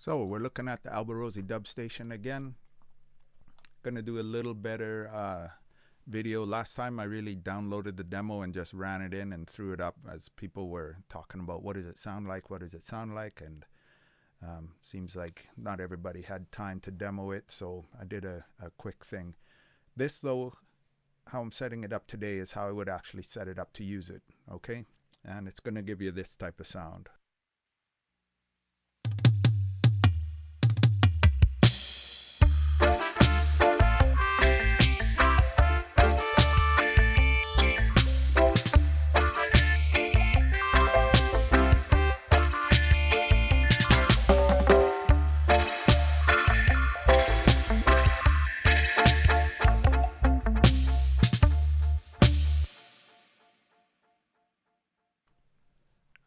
So we're looking at the Alborosie dub station again. Gonna do a little better video. Last time I really downloaded the demo and just ran it in and threw it up as people were talking about what does it sound like, what does it sound like, and seems like not everybody had time to demo it, so I did a quick thing. This though, how I'm setting it up today is how I would actually set it up to use it, okay? And it's gonna give you this type of sound.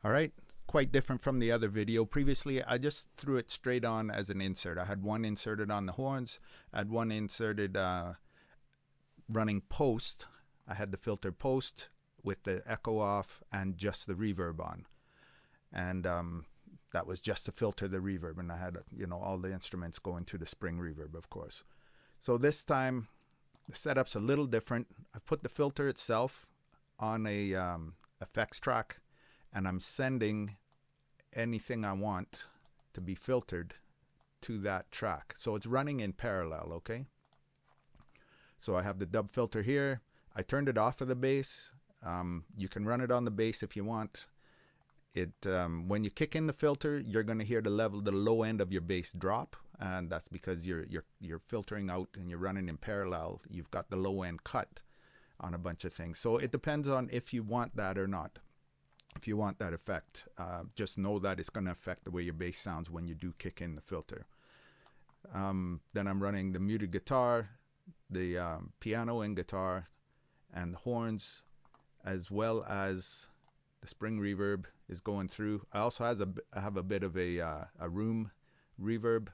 Alright, quite different from the other video. Previously, I just threw it straight on as an insert. I had one inserted on the horns. I had one inserted running post. I had the filter post with the echo off and just the reverb on. And that was just to filter the reverb. And I had, you know, all the instruments going to the spring reverb, of course. So this time, the setup's a little different. I've put the filter itself on a effects track, and I'm sending anything I want to be filtered to that track. So it's running in parallel, okay? So I have the dub filter here. I turned it off of the bass. You can run it on the bass if you want. It when you kick in the filter, you're gonna hear the low end of your bass drop, and that's because you're filtering out and you're running in parallel. You've got the low end cut on a bunch of things. So it depends on if you want that or not. If you want that effect, just know that it's going to affect the way your bass sounds when you do kick in the filter. Then I'm running the muted guitar, the piano and guitar, and the horns, as well as the spring reverb is going through. I also have a bit of a room reverb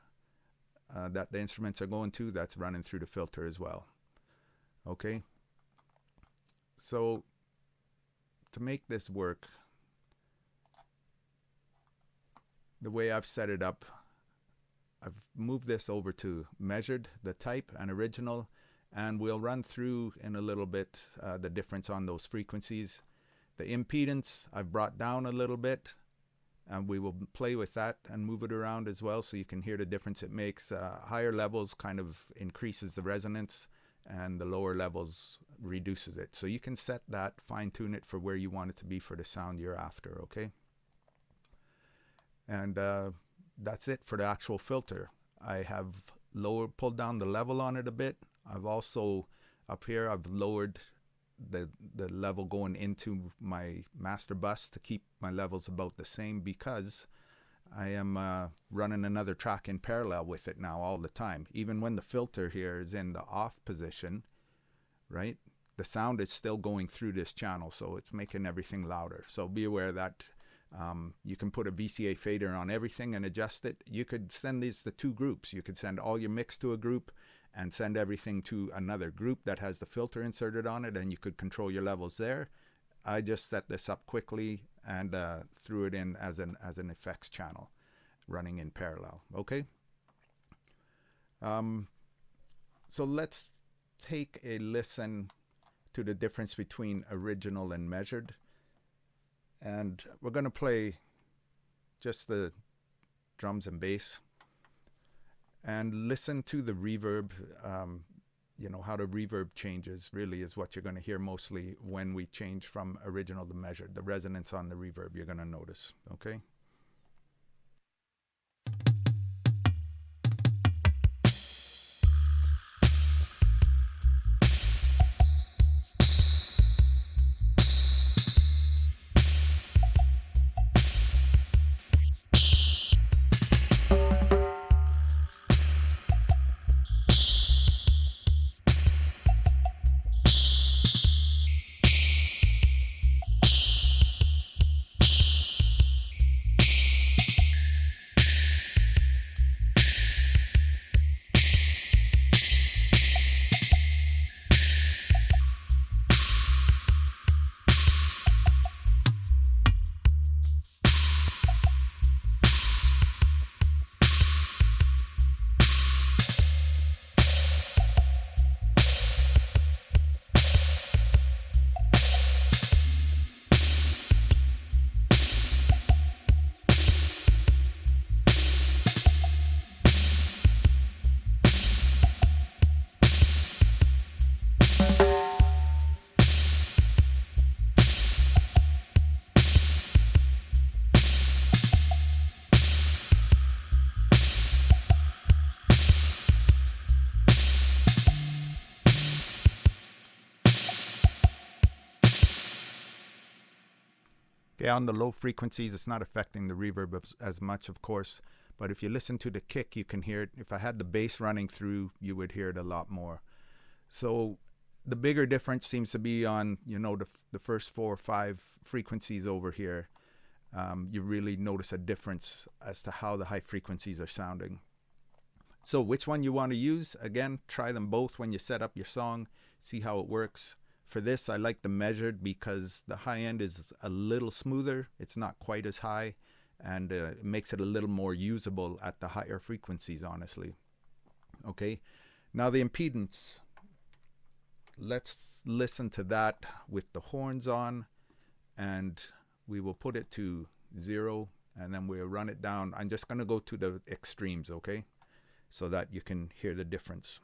that the instruments are going to. That's running through the filter as well. Okay. So to make this work, the way I've set it up, I've moved this over to measured, the type, and original, and we'll run through in a little bit the difference on those frequencies. The impedance I've brought down a little bit, and we will play with that and move it around as well so you can hear the difference it makes. Higher levels kind of increases the resonance, and the lower levels reduces it. So you can set that, fine-tune it for where you want it to be for the sound you're after, okay? And that's it for the actual filter. I have pulled down the level on it a bit. I've also, up here, I've lowered the level going into my master bus to keep my levels about the same, because I am running another track in parallel with it now all the time. Even when the filter here is in the off position, right, the sound is still going through this channel, so it's making everything louder. So be aware that you can put a VCA fader on everything and adjust it. You could send these to two groups. You could send all your mix to a group and send everything to another group that has the filter inserted on it, and you could control your levels there. I just set this up quickly and threw it in as an effects channel running in parallel. Okay. So let's take a listen to the difference between original and measured. And we're going to play just the drums and bass and listen to the reverb. You know, how the reverb changes really is what you're going to hear mostly when we change from original to measured. The resonance on the reverb you're going to notice, okay? Okay, on the low frequencies, it's not affecting the reverb as much, of course. But if you listen to the kick, you can hear it. If I had the bass running through, you would hear it a lot more. So the bigger difference seems to be on, you know, the first 4 or 5 frequencies over here. You really notice a difference as to how the high frequencies are sounding. So which one you want to use, again, try them both when you set up your song, see how it works. For this, I like the measured because the high end is a little smoother. It's not quite as high, and it makes it a little more usable at the higher frequencies, honestly. Okay, now the impedance. Let's listen to that with the horns on, and we will put it to 0, and then we'll run it down. I'm just going to go to the extremes, okay, so that you can hear the difference.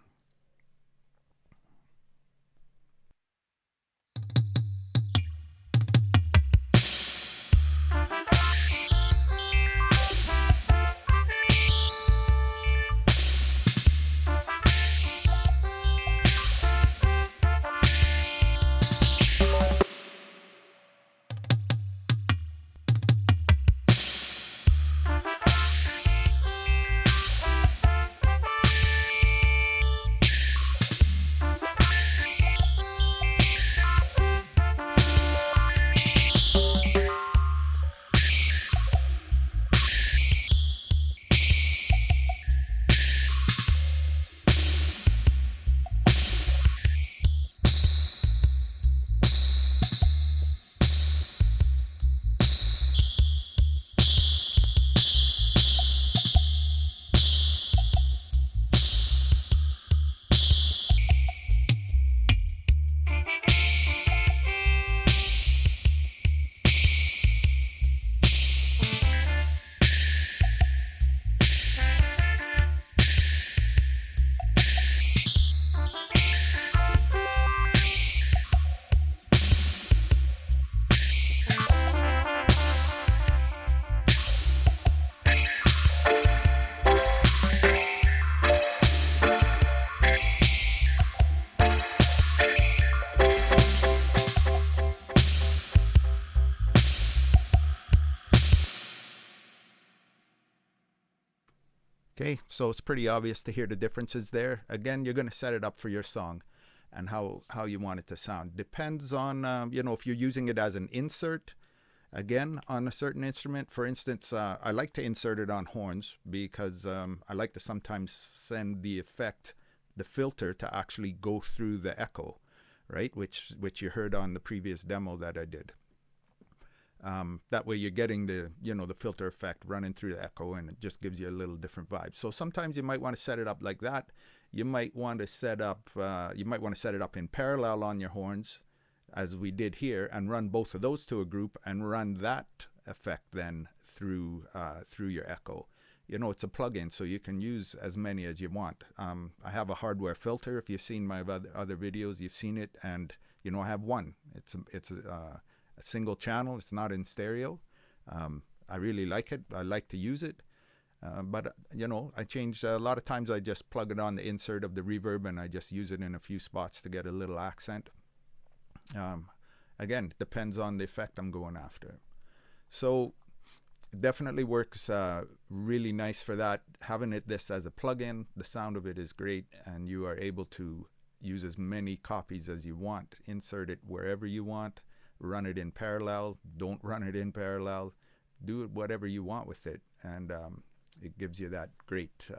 Okay, so it's pretty obvious to hear the differences there. Again, you're going to set it up for your song and how you want it to sound. Depends on, you know, if you're using it as an insert, again, on a certain instrument. For instance, I like to insert it on horns because I like to sometimes send the effect, the filter, to actually go through the echo, right? Which you heard on the previous demo that I did. That way you're getting the, you know, the filter effect running through the echo, and it just gives you a little different vibe. So sometimes you might want to set it up like that. You might want to set up it up in parallel on your horns, as we did here, and run both of those to a group and run that effect then through your echo. You know, it's a plugin, so you can use as many as you want. I have a hardware filter. If you've seen my other videos, you've seen it, and you know, I have one. It's a single channel. It's not in stereo. I really like it. I like to use it. But you know, I changed a lot of times. I just plug it on the insert of the reverb, and I just use it in a few spots to get a little accent. Again, it depends on the effect I'm going after. So it definitely works really nice for that. Having this as a plugin, the sound of it is great, and you are able to use as many copies as you want. Insert it wherever you want. Run it in parallel. Don't run it in parallel. Do it whatever you want with it, and it gives you that great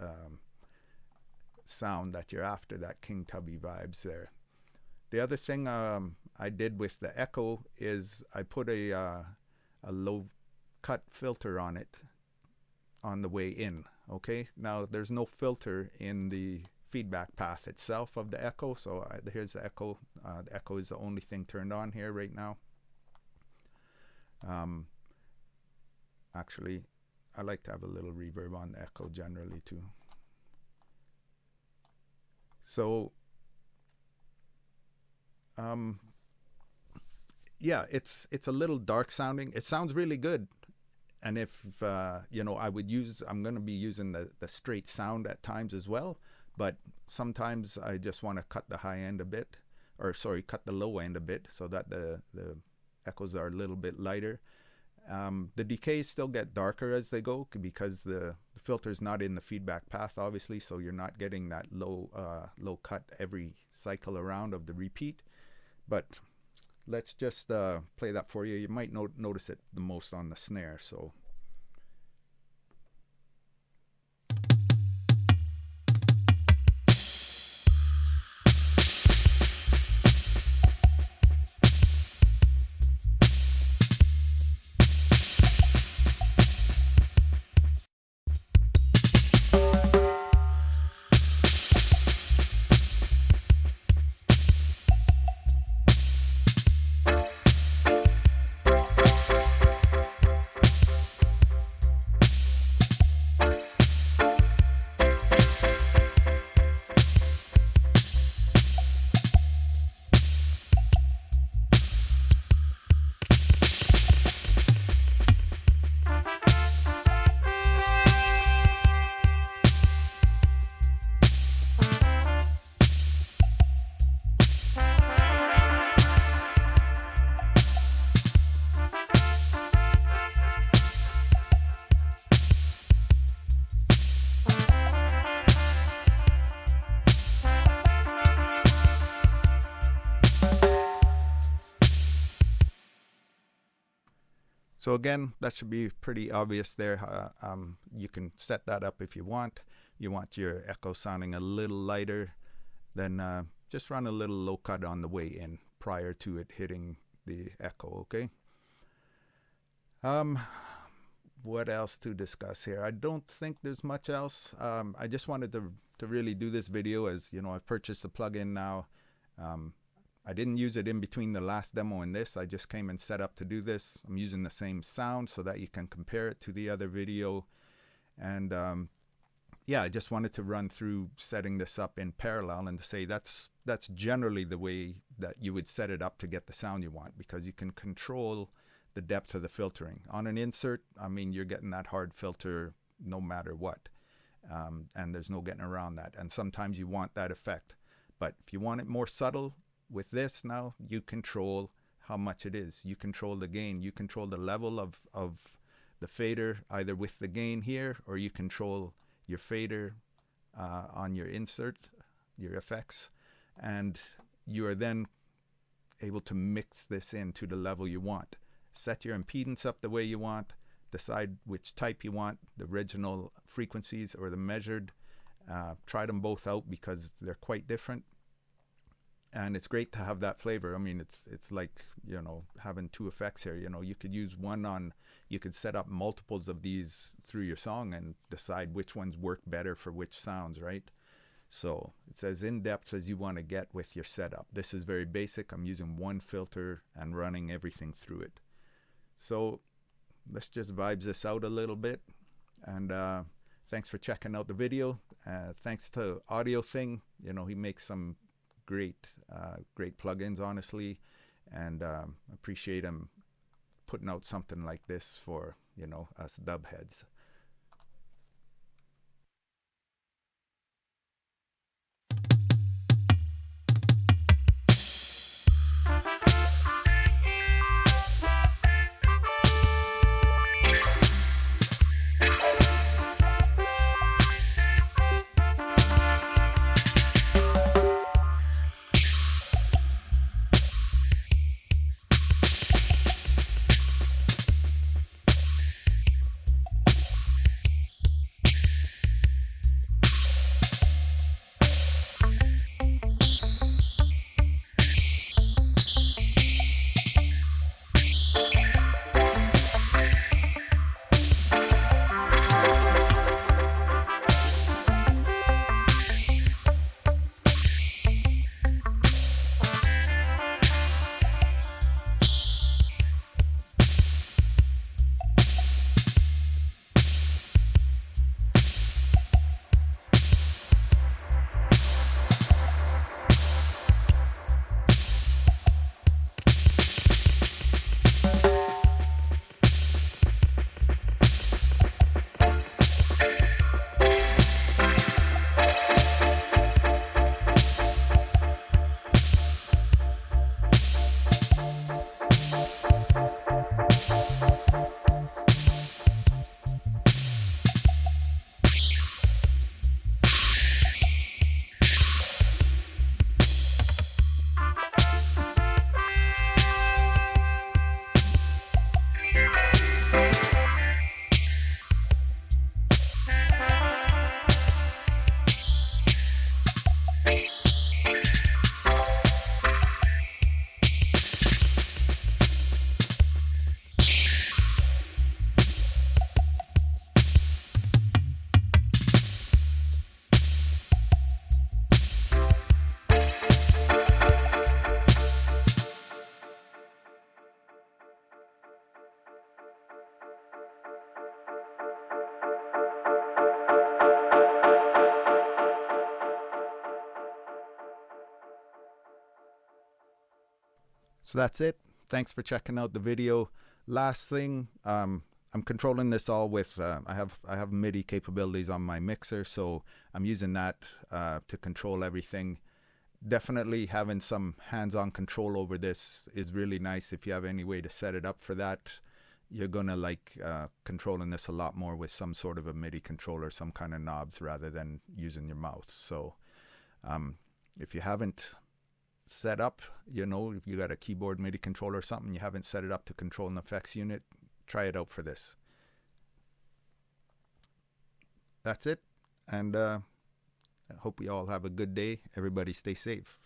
sound that you're after, that King Tubby vibes there. The other thing I did with the echo is I put a low cut filter on it on the way in. Okay, now there's no filter in the feedback path itself of the echo, so here's the echo. The echo is the only thing turned on here right now. Actually, I like to have a little reverb on the echo generally too. So yeah, it's a little dark sounding. It sounds really good. And if you know, I'm going to be using the straight sound at times as well, but sometimes I just want to cut the high end a bit, or sorry, cut the low end a bit, so that the echoes are a little bit lighter. The decays still get darker as they go because the filter is not in the feedback path, obviously, so you're not getting that low cut every cycle around of the repeat. But let's just play that for you. You might notice it the most on the snare. So. So again, that should be pretty obvious there. You can set that up if you want. You want your echo sounding a little lighter, then just run a little low cut on the way in prior to it hitting the echo, okay? What else to discuss here? I don't think there's much else. I just wanted to really do this video as, you know, I've purchased the plugin now. I didn't use it in between the last demo and this. I just came and set up to do this. I'm using the same sound so that you can compare it to the other video. And yeah, I just wanted to run through setting this up in parallel and to say that's generally the way that you would set it up to get the sound you want, because you can control the depth of the filtering. On an insert, I mean, you're getting that hard filter no matter what. And there's no getting around that. And sometimes you want that effect. But if you want it more subtle, with this now, you control how much it is. You control the gain. You control the level of the fader, either with the gain here, or you control your fader on your insert, your effects, and you are then able to mix this into the level you want. Set your impedance up the way you want, decide which type you want, the original frequencies or the measured. Try them both out because they're quite different. And it's great to have that flavor. I mean, it's like, you know, having two effects here. You know, you could use one on, you could set up multiples of these through your song and decide which ones work better for which sounds, right? So it's as in-depth as you want to get with your setup. This is very basic. I'm using one filter and running everything through it. So let's just vibes this out a little bit. And thanks for checking out the video. Thanks to AudioThing. You know, he makes some great plugins, honestly, and appreciate him putting out something like this for, you know, us dub heads. So that's it. Thanks for checking out the video. Last thing, I'm controlling this all with, I have MIDI capabilities on my mixer, so I'm using that to control everything. Definitely having some hands-on control over this is really nice. If you have any way to set it up for that, you're gonna like controlling this a lot more with some sort of a MIDI controller, some kind of knobs, rather than using your mouth. So if you haven't set up, you know, if you got a keyboard MIDI controller or something, you haven't set it up to control an effects unit, try it out for this. That's it, and I hope you all have a good day. Everybody stay safe.